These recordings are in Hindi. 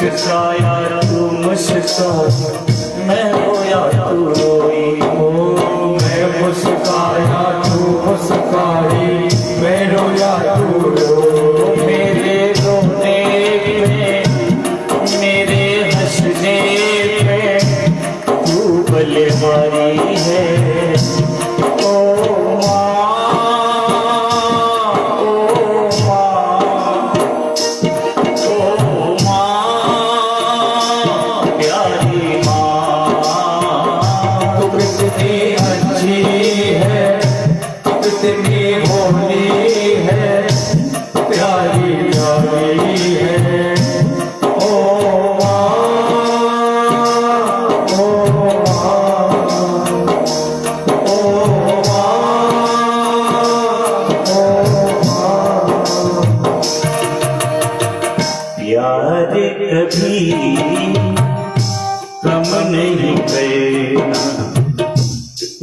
मुस्काया तू मुस्काया, मैं रोया तू रोई हो। मैं मुस्काया तू मुस्काई, मैं रोया तू रोई। मेरे रोने पे मेरे हंसने पे तू बलिहारी है। ओ याद कभी कम नहीं करना,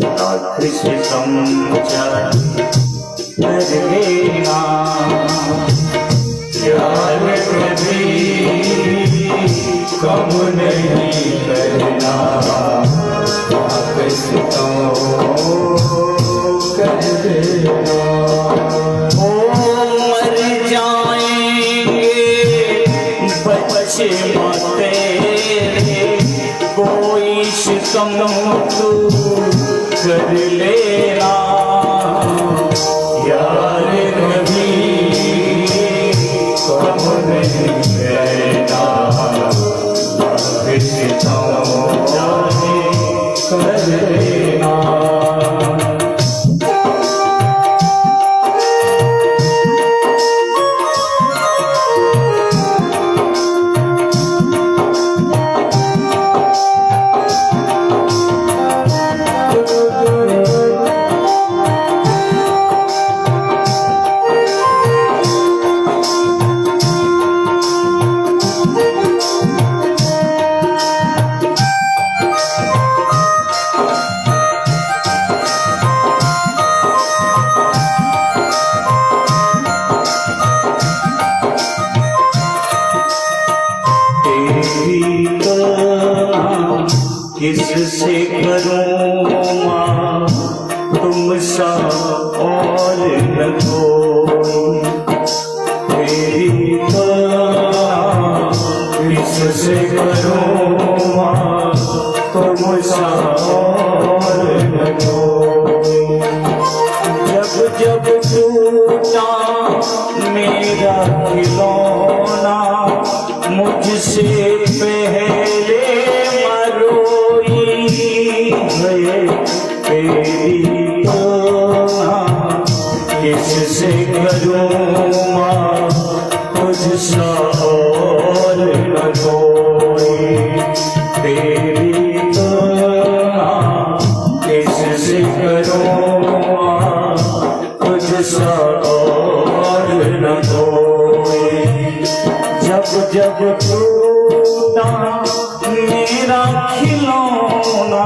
लाख से समझा कर लेना। याद कभी कम नहीं करना, लाख से कर देना। मर जाएंगे बच्चे तेरे, कोई शिकम तू कर लेना। यार कभी कम नहीं करना, लाख से कर देना। किससे करूं माँ तुम सा और न कोई, तेरी किससे करूं माँ तुम सा और न कोई। जब जब टूटा मेरा खिलौना, मुझसे पहले तेरी किससे करूं माँ तुझसा और न कोई। तेरी किससे करूं माँ तुझसा और न कोई। जब जब टूटा मेरा खिलौना,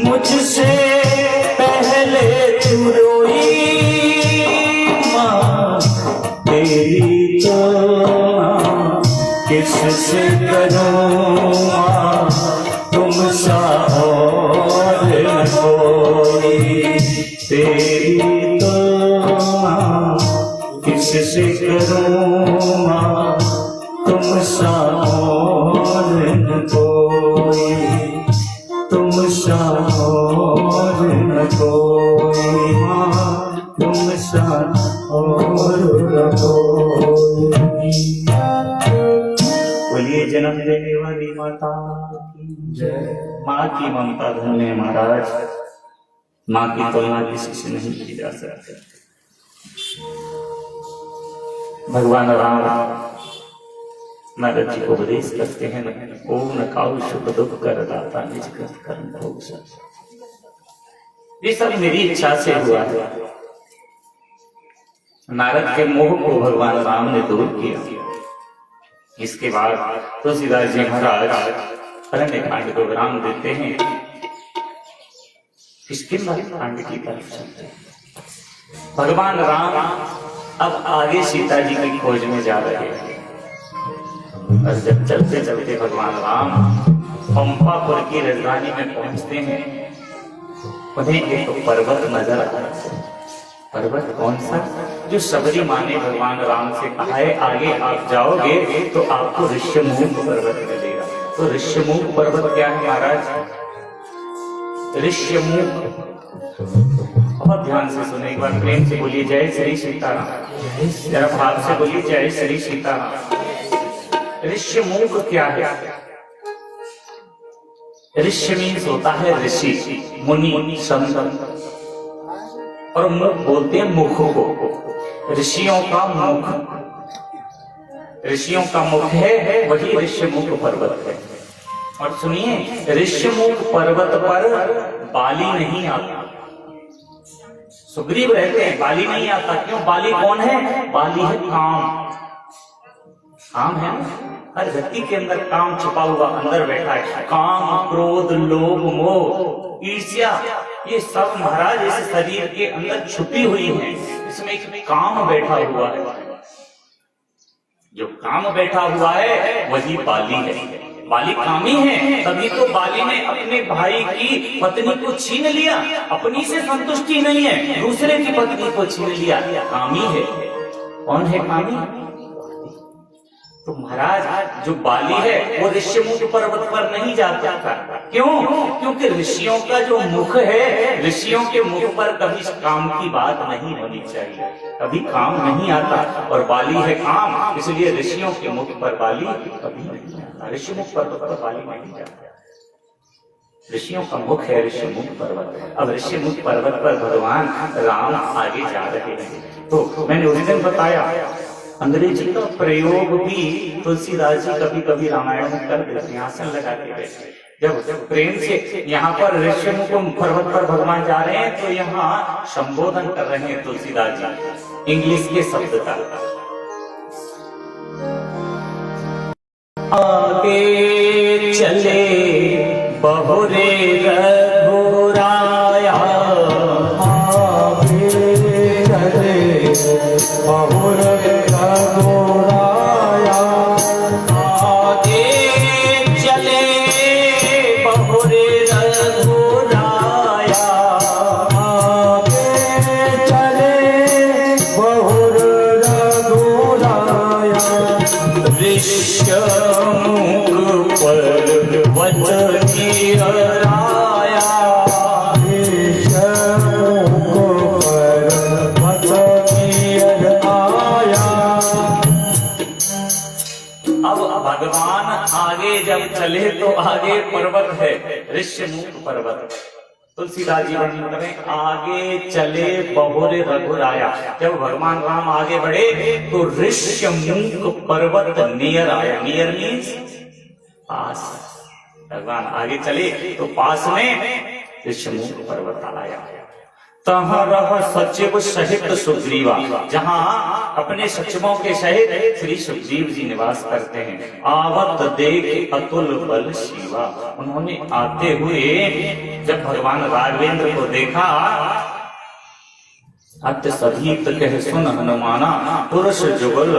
मुझसे पहले तू रोई माँ। तेरी किससे करूं माँ तुम सा और न कोई। तेरी किससे करूं माँ तुम सा और न कोई। तुम सा और न कोई माँ, तुम सा और न कोई। बोलिए जन्म देने वाली माता की जय। माँ की ममता धन्य महाराज, माँ की तुलना किसी से नहीं की जा सकती। भगवान राम नारद जी को उपदेश करते हैं, ओम न काउ सुख दुख कर दाता निज कृत कर्म भोग सब। ये सब मेरी इच्छा से हुआ है। नारद के मोह को भगवान राम ने दूर किया। इसके बाद तुलसीदास जी महाराज अरण्य कांड को विराम देते हैं। इसके बाद कांड की तरफ चलते हैं। भगवान राम अब आगे सीता जी की खोज में जा रहे हैं। और जब चलते चलते भगवान राम पंपापुर की राजधानी में पहुंचते हैं, उन्हें एक पर्वत नजर आ रहा है। पर्वत कौन सा? जो शबरी माँ ने भगवान राम से कहा है आगे आप जाओगे तो आपको ऋष्यमूक पर्वत मिलेगा। तो ऋष्यमूक पर्वत क्या है महाराज? ऋष्यमूक, बहुत ध्यान से सुने, एक बार प्रेम से बोलिए जय श्री सीताराम। जरा भाव से बोलिए जय श्री सीताराम। ऋष्यमूक क्या है? ऋष्य मीन्स होता है ऋषि, मुनि, संत, और मुख बोलते हैं मुख को, ऋषियों का मुख, ऋषियों का मुख है वही ऋष्यमुख पर्वत है। और सुनिए, ऋष्यमुख पर्वत पर बाली नहीं आता। सुग्रीव रहते हैं, बाली नहीं आता। क्यों? बाली कौन है? बाली है काम। काम है ना, हर व्यक्ति के अंदर काम छिपा हुआ अंदर बैठा है। काम, क्रोध, लोभ, मोह, ईर्ष्या, ये सब महाराज इस शरीर के अंदर छुपी हुई है। इसमें एक काम बैठा हुआ है। जो काम बैठा हुआ है वही बाली है। बाली कामी है, तभी तो बाली ने अपने भाई की पत्नी को छीन लिया। अपनी से संतुष्टि नहीं है, दूसरे की पत्नी को छीन लिया। कामी है। कौन है कामी? तो महाराज जो बाली है वो ऋष्यमुख पर्वत पर नहीं जाता था। क्यों? क्योंकि ऋषियों का जो मुख है, ऋषियों के मुख पर कभी काम की बात नहीं होनी चाहिए, कभी काम नहीं आता। और बाली है काम, इसलिए ऋषियों के मुख पर बाली कभी नहीं आता। ऋषिमुख पर्वत पर बाली नहीं जाता। ऋषियों का मुख है ऋष्यमुख पर्वत। अब ऋष्यमुख पर्वत पर भगवान राम आगे जा रहे हैं। तो मैंने उस दिन बताया, अंग्रेजी का प्रयोग भी तुलसीदास जी कभी कभी रामायण में कर देते हैं, आसन लगा के बैठे। जब प्रेम से यहाँ पर ऋष्यमुख पर्वत पर भगवान जा रहे हैं तो यहाँ संबोधन कर रहे हैं तुलसीदास जी इंग्लिश के शब्द का। आगे चले बहुरे रघुराया, आगे चले बहुरे रघुराया, आगे चले बहुरे रघुराया, आगे चले बहुरे रघुराया, ऋष्यमुख पर्वत गिराया, ऋष्यमुख पर्वत गिराया। अब भगवान आगे जब चले तो आगे पर्वत है ऋष्यमुख पर्वत। तुलसीदास जी वर्णन करें, आगे चले बहुरे रघुराया। जब भगवान राम आगे बढ़े तो ऋष्यमुख पर्वत नियर आया। नियर मीन्स पास। भगवान आगे चले तो पास में ऋष्यमुख पर्वत आया। तहाँ रह सचिव सहित सुग्रीवा, जहाँ अपने सचिवों के सहित श्री सुग्रीव जी निवास करते हैं। आवत देख अतुल बल शिवा, उन्होंने आते हुए जब भगवान राघवेंद्र को देखा, अत सधीत कह सुन हनुमाना, पुरुष जुगल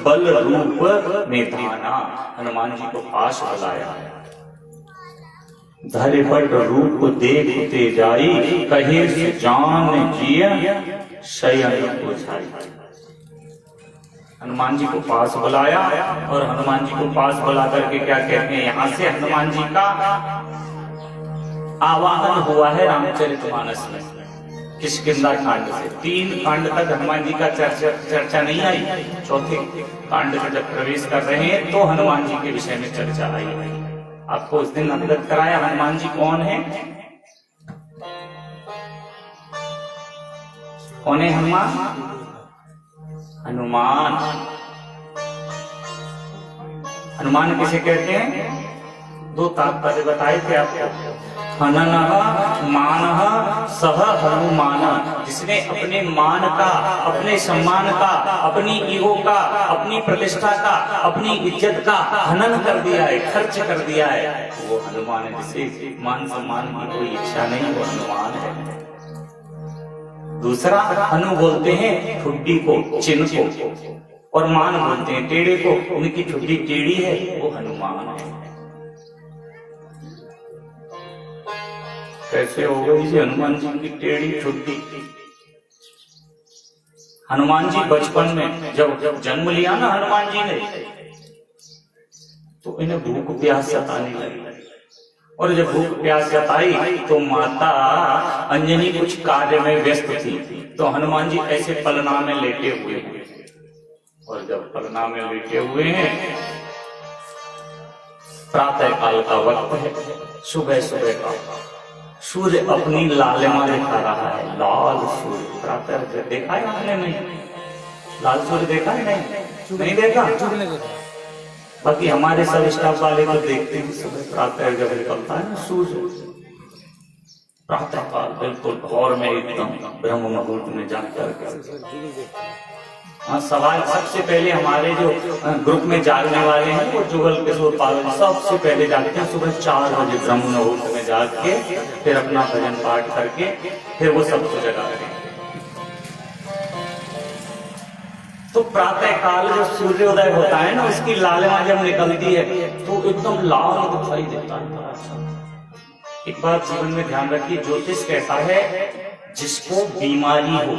बल रूप में धाना। हनुमान जी को पास बुलाया, धरे बड़ रूप देखते जाई, कहे से जान जिय शयन बुझाई। हनुमान जी को पास बुलाया और हनुमान जी को पास बुला करके क्या कहते हैं, यहाँ से हनुमान जी का आवाहन हुआ है रामचरितमानस में किष्किंधा कांड से। 3 कांड तक हनुमान जी का चर्चा नहीं आई। चौथे कांड में जब प्रवेश कर रहे हैं तो हनुमान जी के विषय में चर्चा आई। आपको उस दिन अवगत कराया हनुमान जी कौन है। कौन है हनुमान? हनुमान, हनुमान किसे कहते हैं? 2 तात्पर्य बताए थे आपको। हननः मानः सह हनुमान, जिसने अपने मान का, अपने सम्मान का, अपनी ईगो का, अपनी प्रतिष्ठा का, अपनी इज्जत का हनन कर दिया है, खर्च कर दिया है, वो हनुमान है। जिसे मान सम्मान की कोई इच्छा नहीं, वो हनुमान है। दूसरा, हनु बोलते हैं ठुड्डी को, चिन्ह को। और मान बोलते हैं टेढ़े को, उनकी छुट्टी टेढ़ी है, वो हनुमान है। कैसे हो गई जी हनुमान जी की टेढ़ी छुट्टी? हनुमान जी बचपन में जब जन्म लिया ना हनुमान जी ने, तो इन्हें भूख प्यास सताने लगी, और जब भूख प्यास सताई तो माता अंजनी कुछ कार्य में व्यस्त थी, तो हनुमान जी ऐसे पलना में लेटे हुए हैं। और जब पलना में लेटे हुए हैं, प्रातः काल का वक्त है, सुबह सुबह का, सूर्य अपनी लालिमा दिखा रहा है, लाल सूर्य। प्रातः देखा है आपने? नहीं, लाल सूर्य देखा है? नहीं देखा। बाकी हमारे सब स्टाफ वाले को देखते हैं सुबह प्रातः जब निकलता है ना सूर्य, प्रातः काल बिल्कुल भोर में एकदम ब्रह्म मुहूर्त में जाकर। हाँ, सवाल सबसे पहले हमारे जो ग्रुप में जागने वाले हैं वो जुगल किशोर पाल सबसे पहले जागते हैं सुबह 4 बजे ब्रह्म मुहूर्त में जाग के, फिर अपना भजन पाठ करके फिर वो सबको जगाते हैं। तो प्रातः काल जो सूर्योदय होता है ना, उसकी लालिमा जब निकलती है तो एकदम लाल दिखाई देता है। एक बात जीवन में ध्यान रखिए, ज्योतिष कहता है जिसको बीमारी हो,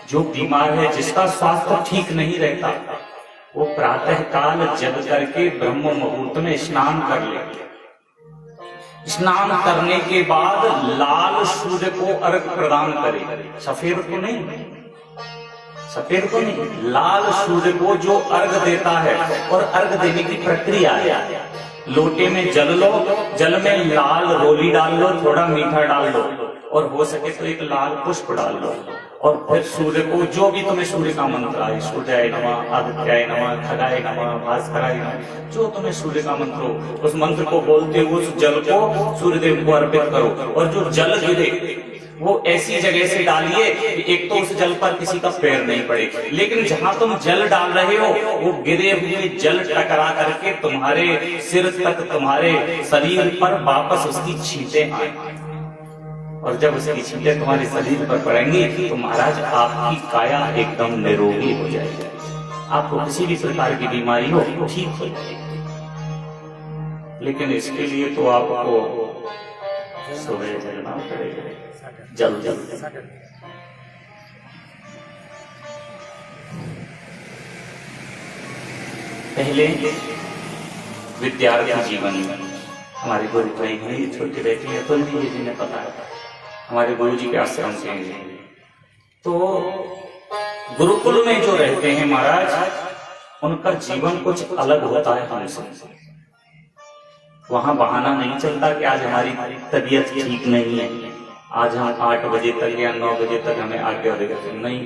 जो बीमार है, जिसका स्वास्थ्य ठीक नहीं रहता, वो प्रातः काल जग करके ब्रह्म मुहूर्त में स्नान कर ले। स्नान करने के बाद लाल सूर्य को अर्घ प्रदान करे, सफेद को नहीं, सफेद को नहीं, लाल सूर्य को जो अर्घ देता है। और अर्घ देने की प्रक्रिया है, लोटे में जल लो, जल में लाल रोली डाल लो, थोड़ा मीठा डाल लो, और हो सके तो एक लाल पुष्प डाल लो, और फिर सूर्य को, जो भी तुम्हें सूर्य का मंत्र आए, सूर्याय नमः, आदित्याय नमः, खगाय नमः, भास्कराय नमः, जो तुम्हें सूर्य का मंत्र हो, उस मंत्र को बोलते हुए उस जल को सूर्यदेव को अर्पित करो। और जो जल गिरे वो ऐसी जगह से डालिए कि एक तो उस जल पर किसी का पैर नहीं पड़े, लेकिन जहां तुम जल डाल रहे हो वो गिरे हुए जल टकरा करके तुम्हारे सिर तक, तुम्हारे शरीर पर वापस उसकी छींटें आए। और जब उसकी छींटें तुम्हारे शरीर पर पड़ेंगी तो महाराज आपकी काया एकदम निरोगी हो जाएगी, आपको किसी भी प्रकार की बीमारी हो ठीक हो जाएगी। लेकिन इसके लिए तो आपको सुबह जगना पड़ेगा, जल्दी। पहले विद्यार्थी जीवन में हमारे गुरु भाई हैं, छोटे बेटे हैं, तो नहीं, जिन्हें पता है हमारे गुरु जी के आश्रम से हैं। तो गुरुकुल में जो रहते हैं महाराज, उनका जीवन कुछ अलग होता है हमसे। वहां बहाना नहीं चलता कि आज हमारी तबीयत ठीक नहीं है, आज हम 8 बजे तक या 9 बजे तक हमें आज्ञा देगा, नहीं।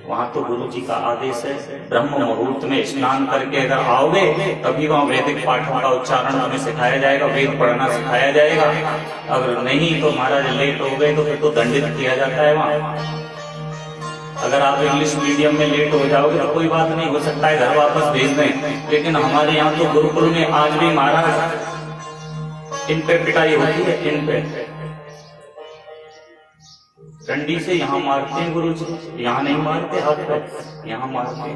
वहां तो गुरु जी का आदेश है, ब्रह्म मुहूर्त में स्नान करके अगर आओगे तभी वहां वैदिक पाठों का उच्चारण हमें सिखाया जाएगा, वेद पढ़ना सिखाया जाएगा। अगर नहीं तो महाराज लेट हो गए तो फिर तो दंडित किया जाता है वहां। अगर आप इंग्लिश मीडियम में लेट हो जाओगे तो कोई बात नहीं, हो सकता है घर वापस भेज दें, लेकिन हमारे यहाँ तो गुरुकुल में आज भी महाराज इन पे पिटाई होती है, इन पे डंडी से यहाँ मारते हैं गुरु जी, यहाँ नहीं मारते हाथ पे, यहाँ मारते हैं।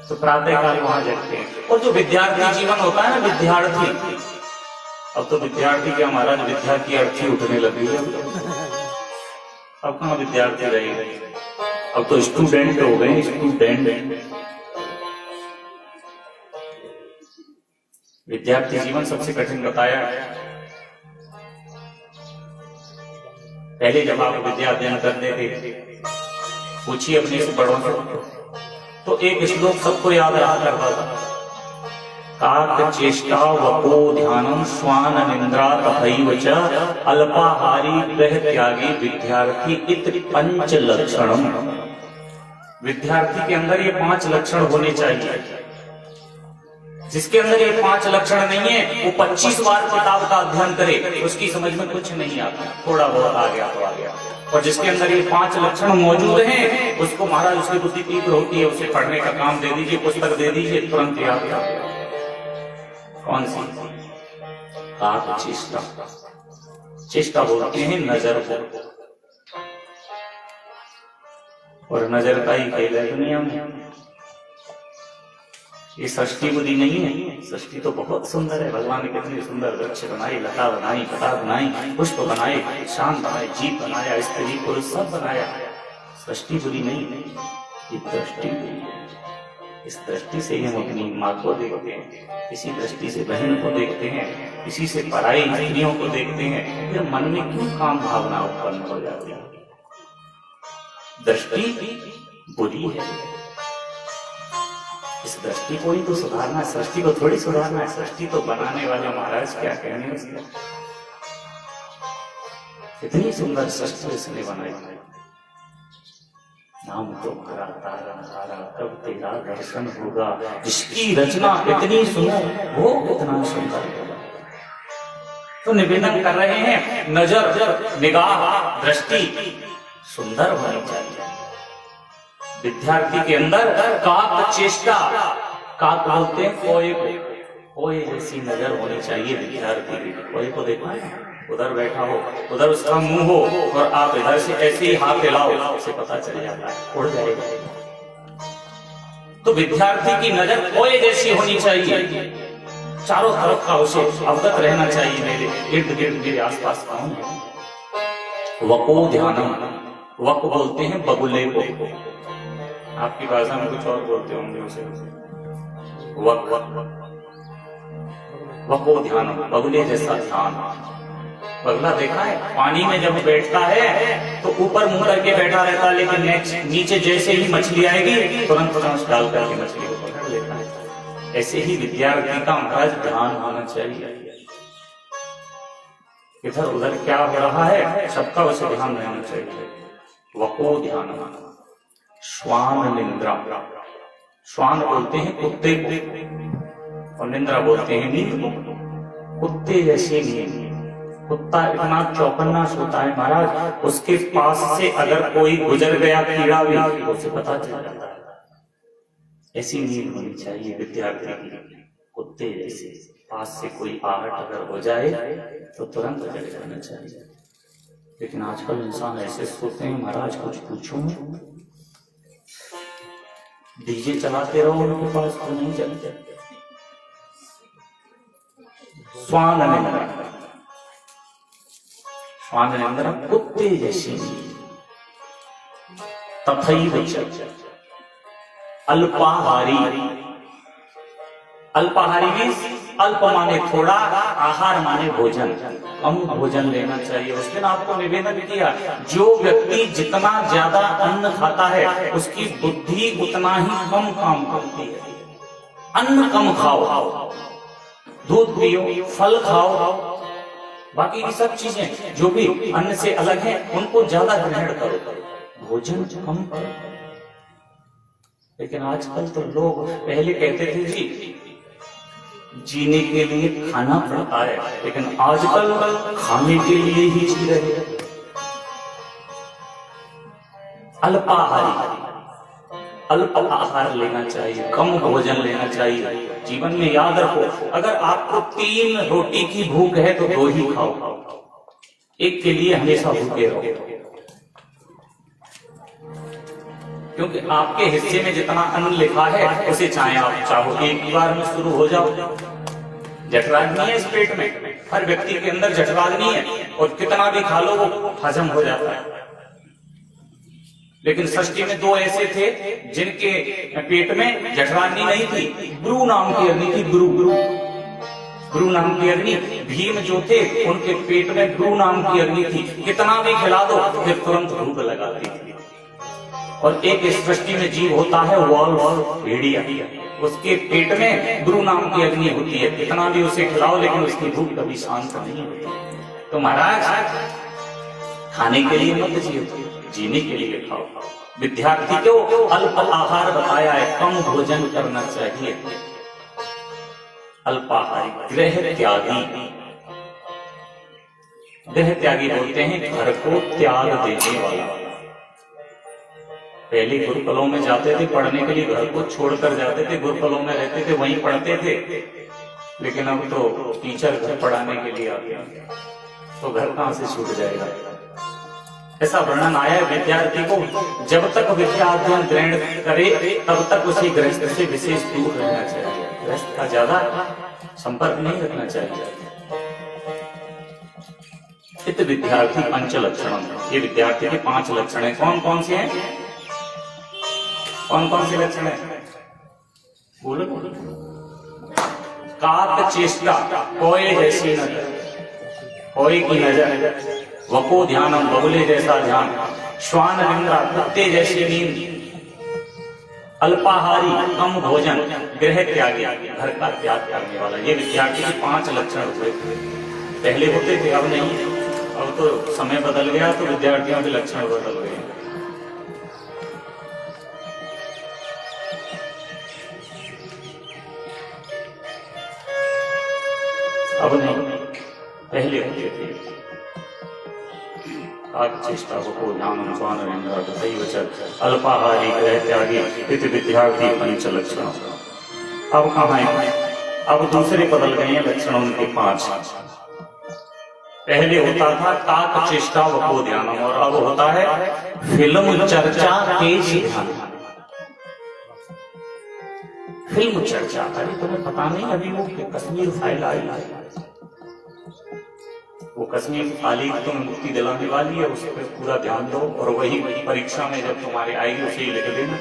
तो प्रातः काल वहां जगते हैं। और जो विद्यार्थी जीवन होता है ना, विद्यार्थी, अब तो विद्यार्थी क्या महाराज, विद्या की अर्थी उठने लगी है। अब कहाँ विद्यार्थी रहे, अब तो स्टूडेंट हो गए, स्टूडेंट। विद्यार्थी जीवन सबसे कठिन बताया है। पहले जब आप विद्या अध्ययन करते थे, पूछिए अपने से बड़ों से, तो एक श्लोक सबको याद रहा करता था, काक चेष्टा वपो ध्यानम स्वान निंद्रा तथैव च अल्पाहारी ग्रह त्यागी विद्यार्थी इत पंच लक्षणम। विद्यार्थी के अंदर ये 5 लक्षण होने चाहिए। जिसके अंदर ये 5 लक्षण नहीं है वो 25 बार किताब का अध्ययन करे, उसकी समझ में कुछ नहीं आता, थोड़ा बहुत आ गया तो आ गया। और जिसके अंदर ये 5 लक्षण मौजूद हैं, उसको महाराज उसकी बुद्धि तीव्र होती है, उसे पढ़ने का काम दे दीजिए, पुस्तक दे दीजिए, तुरंत याद आ गया। कौन सी? काक चेष्टा। चेष्टा बोलते हैं नजर को। और नजर का ही खेल है दुनिया में। ये सृष्टि बुद्धि नहीं है, सृष्टि तो बहुत सुंदर है। भगवान ने कितनी सुंदर वृक्ष बनाई, लता बनाई, पता बनाई, पुष्प बनाए, शान बनाए, जीव बनाया, स्त्री पुरुष सब बनाया। सृष्टि बुद्धि नहीं है, ये दृष्टि बुद्धि है। इस दृष्टि से हम अपनी माँ को देखते हैं, इसी दृष्टि से बहन को देखते हैं, इसी से पराई स्त्रियों को देखते हैं, फिर मन में क्यों काम भावना उत्पन्न हो जाती है? दृष्टि बुरी है। इस दृष्टि को ही तो सुधारना है, सृष्टि को थोड़ी सुधारना है। सृष्टि तो बनाने वाले महाराज क्या कहने उसके, इतनी सुंदर सृष्टि उसने बनाई। नाम तो हरा तारा तारा कब तेरा दर्शन होगा, जिसकी रचना इतनी सुंदर वो इतना सुंदर होगा। तो निवेदन कर रहे हैं, नजर निगाह दृष्टि सुंदर होनी चाहिए। विद्यार्थी के अंदर काक चेष्टा, काक बोलते हैं कोए को, कोए जैसी नजर होनी चाहिए विद्यार्थी की। कोए को देखा है, उधर बैठा हो, उधर उसका मुंह हो और आप इधर से ऐसे ही हाथ हिलाओ, उसे पता चल जाता है, उड़ जाएगा। तो विद्यार्थी की नजर कोए जैसी होनी चाहिए, चारों तरफ का उसे अवगत रहना चाहिए, मेरे इर्द गिर्द मेरे आसपास कौन है। वको ध्यानम, वक बोलते हैं बगुले को, आपकी भाषा में कुछ और बोलते होंगे उसे। वक वको ध्यान, बगुले जैसा ध्यान। बगुला देखा है, पानी में जब बैठता है तो ऊपर मुंह करके बैठा रहता है, लेकिन नीचे जैसे ही मछली आएगी तुरंत चोंच डाल करके मछली को पकड़ लेता है। ऐसे ही विद्यार्थी का महाराज ध्यान होना चाहिए। इधर उधर क्या हो रहा है सबका उसे ध्यान रहना चाहिए। वको ध्यान। श्वान निंद्रा, श्वान बोलते हैं कुत्ते को और निंद्रा बोलते हैं नींद को। कुत्ते जैसे नींद, कुत्ता इतना चौकन्ना सोता है महाराज, उसके पास से अगर कोई गुजर गया कीड़ा भी तो उसे पता चल जाता है। ऐसी नींद होनी चाहिए विद्यार्थी की, कुत्ते जैसे। पास से कोई आहट अगर हो जाए तो तुरंत जग जाना चाहिए। लेकिन आजकल इंसान ऐसे सोते हैं महाराज, कुछ पूछो मत। डीजे चलाते रहो उनके पास तो नहीं चलते। स्वान निंद्रा, स्वान निंद्रा कुत्ते जैसी। तथैव अल्पाहारी, अल्पाहारी भी अल्प माने थोड़ा, आहार माने भोजन, कम भोजन लेना चाहिए। उस दिन आपको निवेदन किया, जो व्यक्ति जितना ज्यादा अन्न खाता है उसकी बुद्धि उतना ही कम काम करती है। अन्न कम खाओ, दूध पियो, फल खाओ, बाकी की सब चीजें जो भी अन्न से अलग है उनको ज्यादा ग्रहण करो, भोजन कम करो। लेकिन आजकल तो लोग, पहले कहते थे जी जीने के लिए खाना पड़ता है, लेकिन आजकल खाने के लिए ही जी रहे हैं। अल्पाहारी, अल्प आहार लेना चाहिए, कम भोजन लेना चाहिए। जीवन में याद रखो, अगर आपको 3 रोटी की भूख है तो 2 ही खाओ, एक के लिए हमेशा भूखे रहो। क्योंकि आपके हिस्से में जितना अन्न लिखा है उसे चाहे आप चाहो एक ही बार में शुरू हो जाओ। जठराग्नि है इस पेट में, हर व्यक्ति के अंदर जठराग्नि है और कितना भी खा लो वो हजम हो जाता है। लेकिन सृष्टि में 2 ऐसे थे जिनके पेट में जठराग्नि नहीं थी, ब्रू नाम की अग्नि थी। ब्रू नाम की अग्नि। भीम जो थे उनके पेट में ब्रू नाम की अग्नि थी, कितना भी खिला दो फिर तुरंत भूख लगाती थी। और एक इस सृष्टि में जीव होता है वॉल्व, भेड़िया, उसके पेट में ब्रू नाम की अग्नि होती है, कितना भी उसे खिलाओ लेकिन उसकी भूख कभी शांत नहीं होती। तो महाराज खाने के लिए मत जियो, जीने के लिए खाओ। विद्यार्थी को अल्प आहार बताया है, कम भोजन करना चाहिए। अल्पाहारी, गृह त्यागी। गृह त्यागी बोलते हैं घर को त्याग देने वाला। पहले गुरुकुलों में जाते थे पढ़ने के लिए, घर को छोड़कर जाते थे, गुरुकुलों में रहते थे, वहीं पढ़ते थे। लेकिन अब तो टीचर घर पढ़ाने के लिए आते हैं, तो घर कहां से छूट जाएगा। ऐसा वर्णन आया है विद्यार्थी को जब तक विद्या अध्ययन ग्रहण करे तब तक उसे गृहस्थ से विशेष दूर रहना चाहिए, गृहस्थ का ज्यादा संपर्क नहीं रखना चाहिए। इत विद्यार्थी पंच लक्षण, ये विद्यार्थी के 5 लक्षण है। कौन कौन से हैं? कौन कौन से लक्षण है? बोलो बोलो। काक चेष्टा, कोए जैसी नजर, कोए की नजर, वको ध्यानम, बगुले जैसा ध्यान, श्वान निंद्रा, कुत्ते जैसी नींद, अल्पाहारी, कम भोजन, गृह त्यागी, घर का त्याग करने वाला। ये विद्यार्थी के 5 लक्षण हुए। पहले होते थे, अब नहीं। अब तो समय बदल गया तो विद्यार्थियों के लक्षण बदल गए। अब नहीं, पहले होते थे। चेष्टा को ध्यान स्वान अल्पाहारी, गृह त्यागी, विद्यार्थी पंच लक्षण। अब कहाँ है? अब दूसरे बदल गए हैं लक्षण उनके 5। पहले होता था काक चेष्टा वको ध्यानम, और अब होता है फिल्म चर्चा तेज ध्यान। फिल्म चर्चा, अरे तुम्हें पता नहीं अभी वो कश्मीर फाइल आई, वो कश्मीर फाइल तुम्हें मुक्ति दिलाने वाली है, उस पर पूरा ध्यान दो और वही परीक्षा में जब तुम्हारे आएगी उसे ही लिख देना।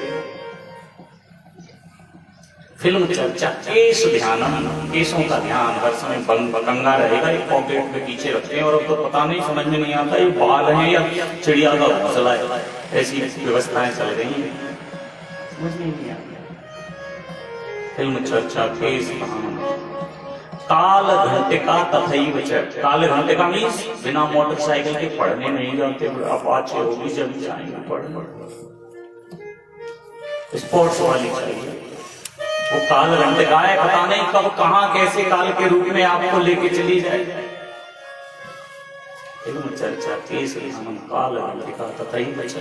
फिल्म चर्चा केश ध्यानम, केशों का ध्यान हर समय कंगा रहेगा, एक पॉकेट में पीछे रखते हैं और अब तो पता नहीं, समझ में नहीं आता ये बाल है या चिड़िया का घोंसला है। ऐसी व्यवस्थाएं चल रही हैं, समझ में नहीं आता। फिल्म चर्चा केश ध्यान, काल घंटिका तथैव च, काल घंटिका मीन्स बिना मोटरसाइकिल के पढ़ने नहीं जाते, अपाचे होगी जब जाएंगे पढ़ने, स्पोर्ट्स वाली चाहिए। वो काल घंटिका है, पता नहीं कब कहां कैसे काल के रूप में आपको लेके चली जाए। फिल्म चर्चा केश ध्यान, काल घंटिका तथैव च।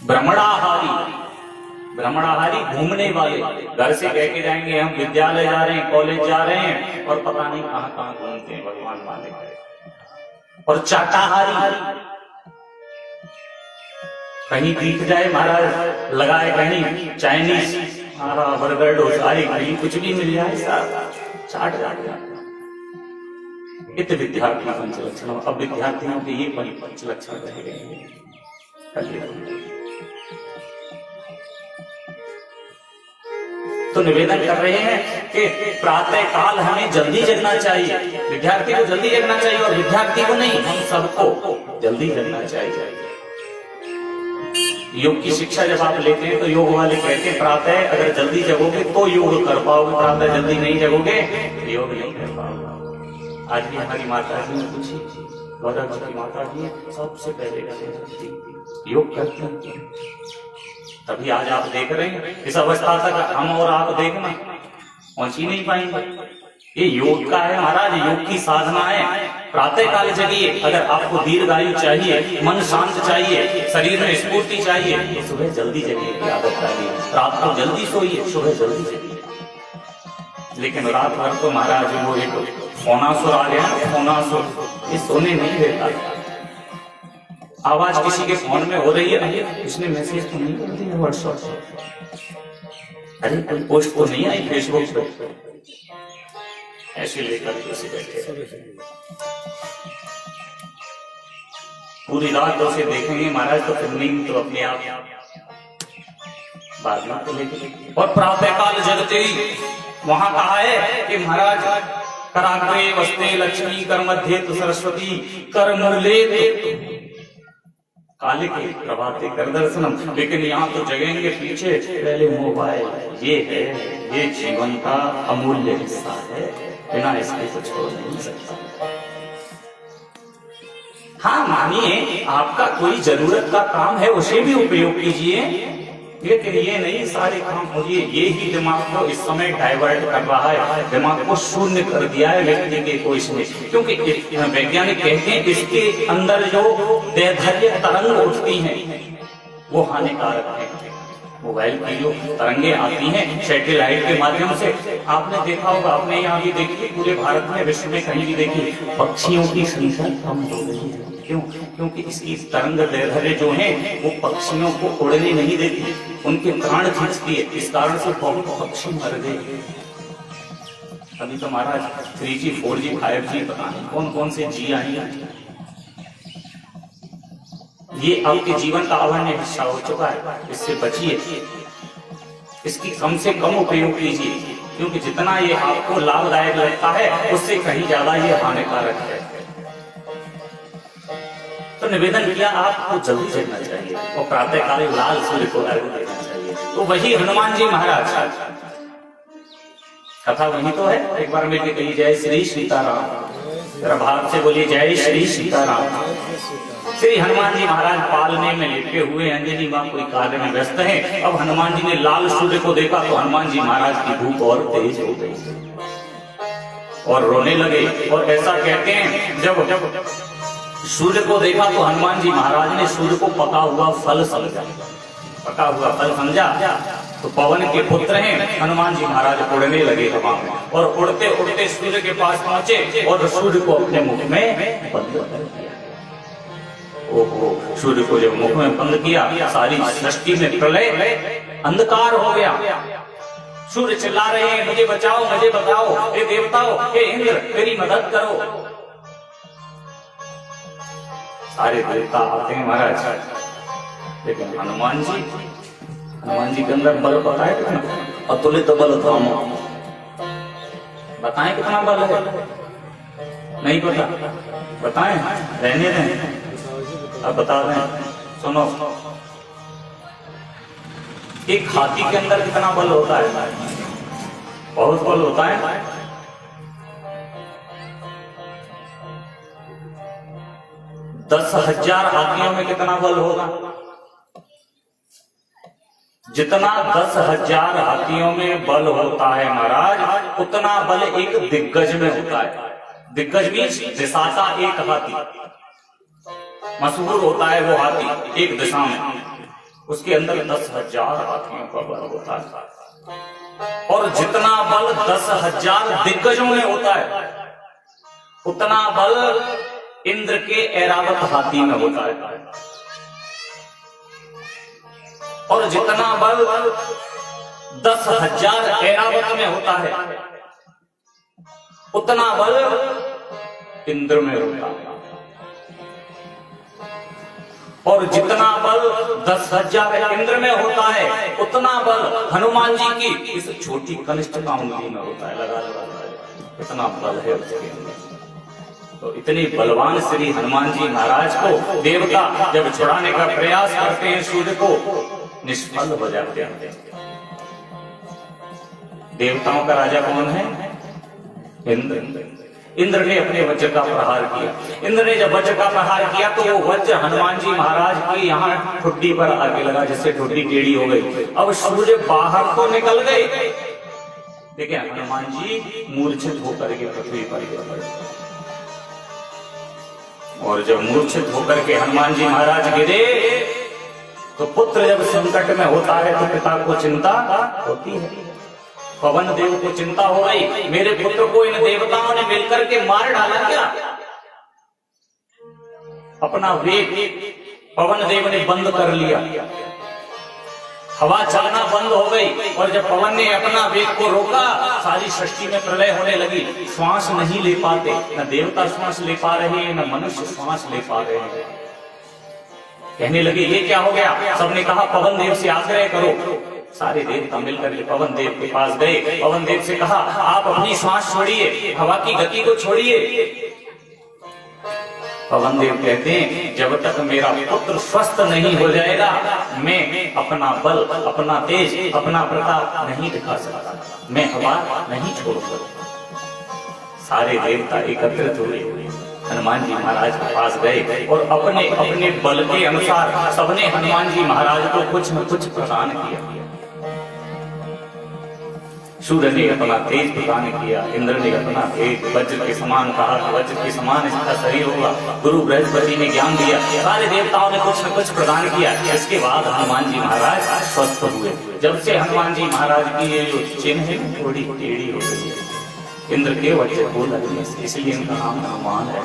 भ्रमणाहारी, भ्रमणाहारी घूमने वाले, घर से कह के जाएंगे हम विद्यालय जा रहे हैं, कॉलेज जा रहे हैं, और पता नहीं कहां कहां घूमते हैं, भगवान मालिक। और चाटाहारी, कहीं दिख जाए महाराज लगाए, कहीं चाइनीज बर्गर डोसा, कहीं कुछ भी मिल जाए चाट जाए। इत विद्यार्थी पंच लक्षण। अब विद्यार्थियों के ये 5 लक्षण रह गए हैं। तो निवेदन कर रहे हैं कि प्रातः काल हमें जल्दी जगना चाहिए, विद्यार्थी को जल्दी जगना चाहिए, और विद्यार्थी को नहीं, हम सबको जल्दी जगना चाहिए। योग की शिक्षा जब आप लेते हैं तो योग वाले कहते हैं प्रातः अगर जल्दी जगोगे तो योग कर पाओगे, प्रातः जल्दी नहीं जगोगे तो योग नहीं कर पाओगे। आज भी हमारी माता जी ने पूछी, गौरव की माता जी सबसे पहले योग करते हैं, तभी आज आप देख रहे हैं। इस अवस्था तक हम और आप देखना पहुंच ही नहीं पाएंगे। ये योग का है महाराज, योग की साधना है। प्रातः काल जगिए, अगर आपको दीर्घायु चाहिए, मन शांत चाहिए, शरीर में स्फूर्ति चाहिए, तो सुबह जल्दी जगिए की आदत डालिए। रात को जल्दी सोइए, सुबह जल्दी जगिए। लेकिन रात भर तो महाराज वो एक फोनासुर आ गया, फोनासुर, ये सोने नहीं देता। आवाज किसी के फोन में हो रही है, इसने मैसेज तो नहीं कर दिया व्हाट्सएप, अरे कोई पोस्ट तो नहीं आई फेसबुक पे, ऐसे लेकर उसे बैठे पूरी रात तो उसे देखेंगे महाराज, तो फिर नींद तो अपने आप बाद में तो लेके। और प्रातः काल जगते ही वहां कहा है कि महाराज कराग्रे वस्ते लक्ष्मी, कर मध्य तो सरस्वती, कर मूले काले के प्रभाते कर दर्शनम। लेकिन यहाँ तो जगेंगे पीछे, पहले मोबाइल, ये है, ये जीवन का अमूल्य हिस्सा है, बिना इसके कुछ हो नहीं सकता। हाँ मानिए आपका कोई जरूरत का काम है, उसे भी उपयोग कीजिए, लेकिन ये नहीं सारे काम होइए। ये ही दिमाग को इस समय डाइवर्ट कर रहा है, दिमाग को शून्य कर दिया है व्यक्ति के को इसने। क्योंकि वैज्ञानिक कहते हैं इसके अंदर जो दैर्ध्य तरंग उठती हैं वो हानिकारक है। मोबाइल की जो तरंगे आती हैं सैटेलाइट के माध्यम से, आपने देखा होगा, अपने यहाँ भी देखी, पूरे भारत में, विश्व में कहीं भी देखी, पक्षियों की संख्या कम हो गई है। क्यों? क्योंकि इसकी तरंग दैर्ध्य जो है वो पक्षियों को उड़ने नहीं देती, उनके प्राण खींचती है। इस कारण से बहुत पक्षी मर गए। अभी तो महाराज 3G 4G 5G पता नहीं कौन कौन से जी आएंगे। ये आपके जीवन का अभिन्न हिस्सा हो चुका है, इससे बचिए, इसकी कम से कम उपयोग कीजिए, क्योंकि जितना ये आपको लाभदायक लगता है उससे कहीं ज्यादा ये हानिकारक है। तो निवेदन किया, आपको जल्दी जगना चाहिए और प्रातःकाल लाल सूर्य को अर्घ्य देना चाहिए। तो वही हनुमान जी महाराज, कथा वही तो है। एक बार मिलकर कही जय श्री सीताराम, जरा भाव से बोलिए जय श्री सीताराम। श्री हनुमान जी महाराज पालने में लेटे हुए, अंजनी मां कोई कार्य में व्यस्त है। अब हनुमान जी ने लाल सूर्य को देखा तो हनुमान जी महाराज की भूख और तेज हो गई और रोने लगे। और ऐसा कहते हैं, जब सूर्य को देखा तो हनुमान जी महाराज ने सूर्य को पका हुआ फल समझा, पका हुआ फल समझा। तो पवन के पुत्र हैं हनुमान जी महाराज, उड़ने लगे हवा में और उड़ते उड़ते सूर्य के पास पहुंचे और सूर्य को अपने मुख में बंद कर दिया। ओहो, सूर्य को जब मुख में बंद किया, सारी सृष्टि में प्रलय अंधकार हो गया। सूर्य चिल्ला रहे हैं, मुझे बचाओ, मुझे बचाओ, हे देवताओं, हे इंद्र, मेरी मदद करो। सारे देवता आते हैं महाराज, लेकिन हनुमान जी के अंदर बल बताए कितना, अतुलित बल धाम, बताएं कितना बल है? नहीं पता, बताएं, रहने दें, अब बता दें। सुनो, एक हाथी के अंदर कितना बल होता है? बहुत बल होता है। 10,000 हाथियों में कितना बल होगा? जितना 10,000 हाथियों में बल होता है महाराज, उतना बल एक दिग्गज में होता है। दिग्गज मीन्स दिशा का एक हाथी, मशहूर होता है वो हाथी एक दिशा में, उसके अंदर 10,000 हाथियों का बल होता है। और जितना बल 10,000 दिग्गजों में होता है, उतना बल इंद्र के ऐरावत हाथी में होता है। और जितना बल 10,000 ऐरावत में होता है, उतना बल इंद्र में होता है। और जितना बल 10,000 इंद्र में होता है, उतना बल हनुमान जी की इस छोटी कनिष्ठ उंगली में होता है। लगा इतना बल है उसके अंदर। तो इतने बलवान श्री हनुमान जी महाराज को देवता जब छुड़ाने का प्रयास करते हैं, सूर्य को निष्फल हो जाते हैं। देवताओं का राजा कौन है? इंद्र। इंद्र ने अपने वज्र का प्रहार किया। इंद्र ने जब वज्र का प्रहार किया तो वो वज्र हनुमान जी महाराज की यहाँ ठुड्डी पर आके लगा, जिससे ठुड्डी टेढ़ी हो गई। अब सूर्य बाहर को निकल गए। देखिए, हनुमान जी मूर्छित होकर के पृथ्वी पर गिर पड़े। और जब मूर्छित होकर के हनुमान जी महाराज गिरे तो पुत्र जब संकट में होता है तो पिता को चिंता होती है। पवन देव को चिंता हो गई, मेरे पुत्र को इन देवताओं ने मिलकर के मार डाला क्या? अपना वेग पवन देव ने बंद कर लिया, हवा चलना बंद हो गई। और जब पवन ने अपना वेग को रोका, सारी सृष्टि में प्रलय होने लगी। श्वास नहीं ले पाते, न देवता श्वास ले पा रहे हैं, न मनुष्य श्वास ले पा रहे हैं। कहने लगे ये क्या हो गया? सबने कहा पवन देव से आग्रह करो। सारे देवता मिलकर के पवन देव के पास गए। पवन देव से कहा आप अपनी श्वास छोड़िए, हवा की गति को छोड़िए। पवन देव कहते हैं जब तक मेरा पुत्र स्वस्थ नहीं हो जाएगा, मैं अपना बल, अपना तेज, अपना प्रताप नहीं दिखा सकता, मैं हवा नहीं छोड़ सकता। सारे देवता एकत्रित हुए, हनुमान जी महाराज के पास गए और अपने अपने बल के अनुसार सबने हनुमान जी महाराज को कुछ न कुछ प्रदान किया। सूर्य ने अपना तेज प्रदान किया, इंद्र ने अपना तेज वज्र के समान कहा कि वज्र के समान इसका शरीर होगा। गुरु बृहस्पति ने ज्ञान दिया, सारे देवताओं ने कुछ न कुछ प्रदान किया। इसके बाद हनुमान जी महाराज स्वस्थ हुए। जब से हनुमान जी महाराज की ये जो चिन्ह है थोड़ी टेढ़ी हो गई है इंद्र के वज्र को लगने से, इसलिए इनका नाम हनुमान है।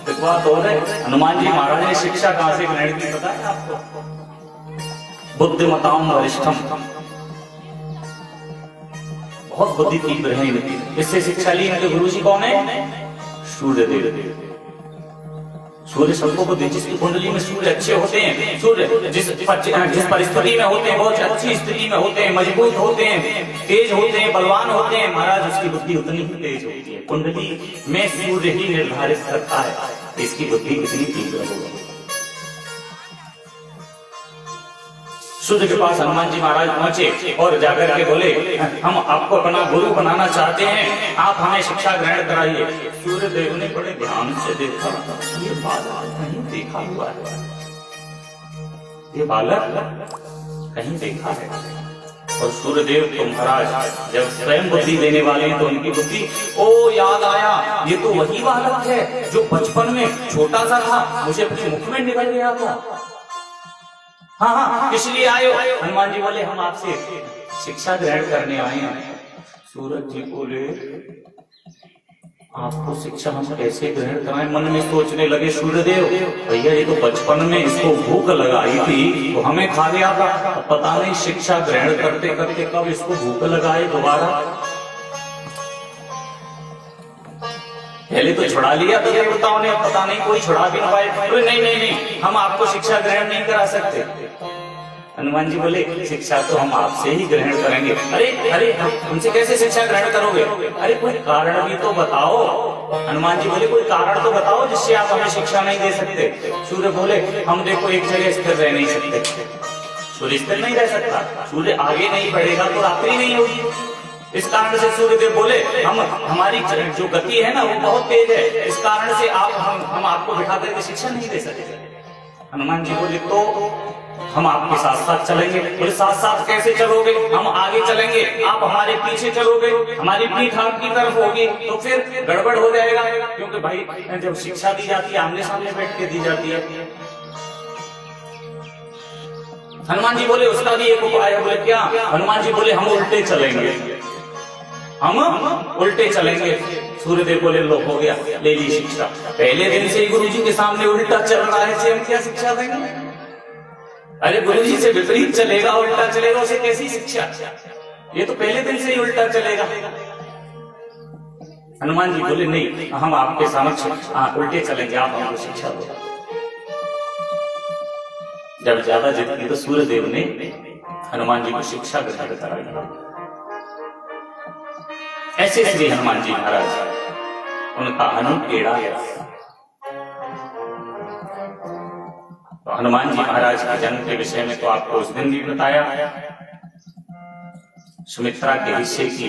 एक बात और है, हनुमान जी महाराज ने शिक्षा कहां से ग्रहण की पता है आपको? बुद्धिमताओं वरिष्ठम, बहुत बुद्धि तीव्र है इनकी। इससे शिक्षा ली इनके गुरु जी कौन है? सूर्य देव। सूर्य सबको को जिसकी कुंडली में सूर्य अच्छे होते हैं, सूर्य जिस परिस्थिति में होते हैं, बहुत अच्छी स्थिति में होते हैं, मजबूत होते हैं, तेज होते हैं, बलवान होते हैं, महाराज उसकी बुद्धि उतनी ही तेज होती है। कुंडली में सूर्य ही निर्धारित करता है इसकी बुद्धि कितनी तीव्र होगी। सूर्य के पास हनुमान जी महाराज पहुंचे और जाकर के बोले, हम आपको अपना गुरु बनाना चाहते हैं, आप हमें शिक्षा ग्रहण कराइए। सूर्य देव ने बड़े ध्यान से देखा, ये बालक कहीं देखा हुआ है, ये बालक कहीं देखा है। और सूर्य देव तो महाराज जब स्वयं बुद्धि देने वाले हैं तो उनकी बुद्धि, ओ याद आया, ये तो वही बालक है जो बचपन में छोटा सा था, मुझे अपने मुख में निकल गया था। हाँ, इसलिए आयो। हनुमान जी बोले, हम आपसे शिक्षा ग्रहण करने आए हैं। सूरज जी बोले, आपको शिक्षा हम कैसे ग्रहण कराएं? मन में सोचने लगे सूर्यदेव, भैया ये तो बचपन में इसको भूख लगाई थी तो हमें खा गया था, पता नहीं शिक्षा ग्रहण करते करते कब इसको भूख लगाए दोबारा। पहले तो छुड़ा लिया था देवताओं ने, पता नहीं कोई छुड़ा भी ना पाए। नहीं, हम आपको शिक्षा ग्रहण नहीं करा सकते। हनुमान जी बोले, शिक्षा तो हम आपसे ही ग्रहण करेंगे। अरे उनसे कैसे शिक्षा ग्रहण करोगे? अरे कोई कारण भी तो बताओ। हनुमान जी बोले, कोई कारण तो बताओ जिससे आप हमें शिक्षा नहीं दे सकते। सूर्य बोले, हम देखो एक जगह स्थिर रह नहीं सकते, सूर्य स्थिर नहीं रह सकता, सूर्य आगे नहीं बढ़ेगा तो रात्रि नहीं होगी। इस कारण से सूर्यदेव बोले, हमारी जो गति है ना वो बहुत तेज है, इस कारण से हम आपको बिठा करके शिक्षा नहीं दे सकते। हनुमान जी बोले, तो हम आपके साथ साथ चलेंगे। बोले, साथ साथ कैसे चलोगे? हम आगे चलेंगे, आप हमारे पीछे चलोगे, हमारी पीठ आपकी तरफ होगी तो फिर गड़बड़ हो जाएगा। क्योंकि भाई जब शिक्षा दी जाती है आमने सामने बैठ के दी जाती है। हनुमान जी बोले, उसका भी एक उपाय है। बोले, क्या? हनुमान जी बोले, हम उल्टे चलेंगे, हम उल्टे चलेंगे। सूर्यदेव बोले, लो हो गया, ले ली शिक्षा। पहले दिन से ही गुरु जी के सामने उल्टा चल रहा है, हम क्या शिक्षा देंगे? अरे गुरु जी से विपरीत चलेगा, उल्टा चलेगा, उसे कैसी शिक्षा? ये तो पहले दिन से ही उल्टा चलेगा। हनुमान जी बोले, नहीं, हम आपके समक्ष उल्टे चलेंगे, आप हमको शिक्षा दो। जब ज्यादा जिद की तो सूर्यदेव ने हनुमान जी को शिक्षा ग्रहण कराई। ऐसे श्री हनुमान जी महाराज, उनका अनंत टेढ़ा गया। तो हनुमान जी महाराज के जन्म के विषय में तो आपको उस दिन भी बताया। सुमित्रा के हिस्से की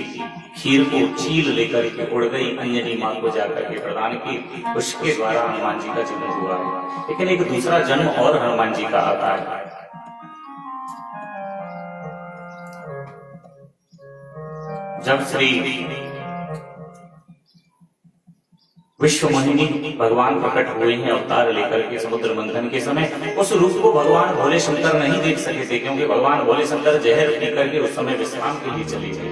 खीर को चील लेकर के उड़ गई, अंजनी मां को जाकर के प्रदान की, उसके द्वारा हनुमान जी का जन्म हुआ है। लेकिन एक दूसरा जन्म और हनुमान जी का आता है। जब श्री विश्व मोहिनी भगवान प्रकट हुए हैं अवतार लेकर के समुद्र मंथन के समय, उस रूप को भगवान भोले शंकर नहीं देख सके थे, क्योंकि भगवान भोले शंकर जहर पी करके उस समय विश्राम के लिए चले गए।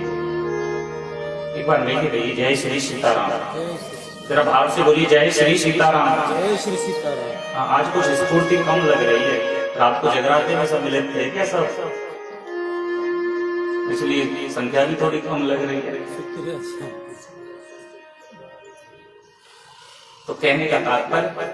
एक बार मिलके कहिए, जय श्री सीताराम। जरा भाव से बोलिए, जय श्री सीताराम। जय श्री सीताराम। आज कुछ स्फूर्ति कम लग रही है, रात को जगराते में सब मिले थे क्या सब, इसलिए संख्या भी थोड़ी कम लग रही है। तो कहने का तात्पर्य,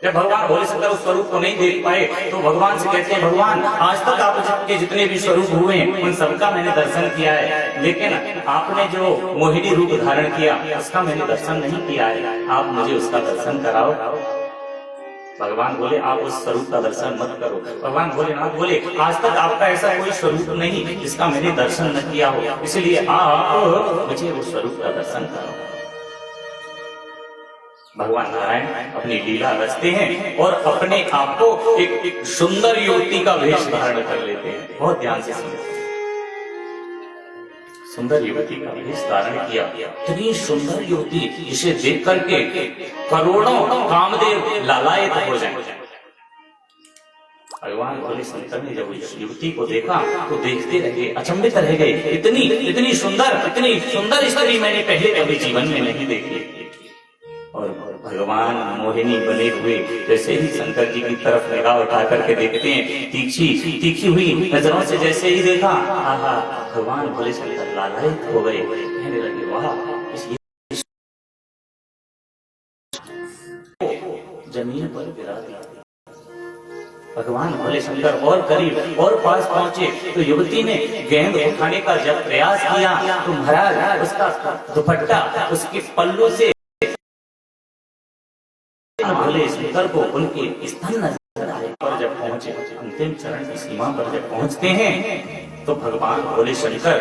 जब भगवान भोले शंकर उस स्वरूप को नहीं देख पाए तो भगवान से कहते हैं, भगवान आज तक आपके जितने भी स्वरूप हुए हैं उन सबका मैंने दर्शन किया है, लेकिन आपने जो मोहिनी रूप धारण किया उसका मैंने दर्शन नहीं किया है, आप मुझे उसका दर्शन कराओ। भगवान बोले, आप उस स्वरूप का दर्शन मत करो। भगवान भोलेनाथ बोले, आज तक आपका ऐसा कोई स्वरूप नहीं जिसका मैंने दर्शन न किया हो, इसलिए आप मुझे उस स्वरूप का दर्शन करो। भगवान नारायण अपनी लीला रचते हैं और अपने आप को एक सुंदर युवती का वेश धारण कर लेते हैं। बहुत ध्यान से सुनिए। सुंदर युवती का वेश धारण किया, इतनी सुंदर युवती जिसे देख करके करोड़ों कामदेव लालायित हो जाएंगे। भगवान भोले शंकर ने जब उस युवती को देखा तो देखते रह गए, अचंभित रह गए। इतनी सुंदर स्त्री मैंने पहले कभी जीवन में नहीं देखी। और भगवान मोहिनी बने हुए जैसे ही शंकर जी की तरफ निगाह उठा करके देखते हैं, तीखी हुई नजरों से जैसे ही देखा, आहा, भगवान भोले शंकर लालायित हो गए। कहने लगे, वाह, जमीन पर गिरा दिया। भगवान भोले शंकर और करीब और पास पहुंचे तो युवती ने गेंद उठाने का जब प्रयास किया तो महाराज उसका दुपट्टा उसके पल्लू से भोले शंकर को उनके स्तन नजर आए। पर जब पहुंचे अंतिम चरण की सीमा पर जब पहुंचते हैं तो भगवान भोले शंकर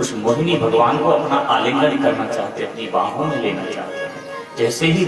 उस मोहिनी भगवान को अपना आलिंगन करना चाहते, अपनी बाहों में लेना चाहते हैं। जैसे ही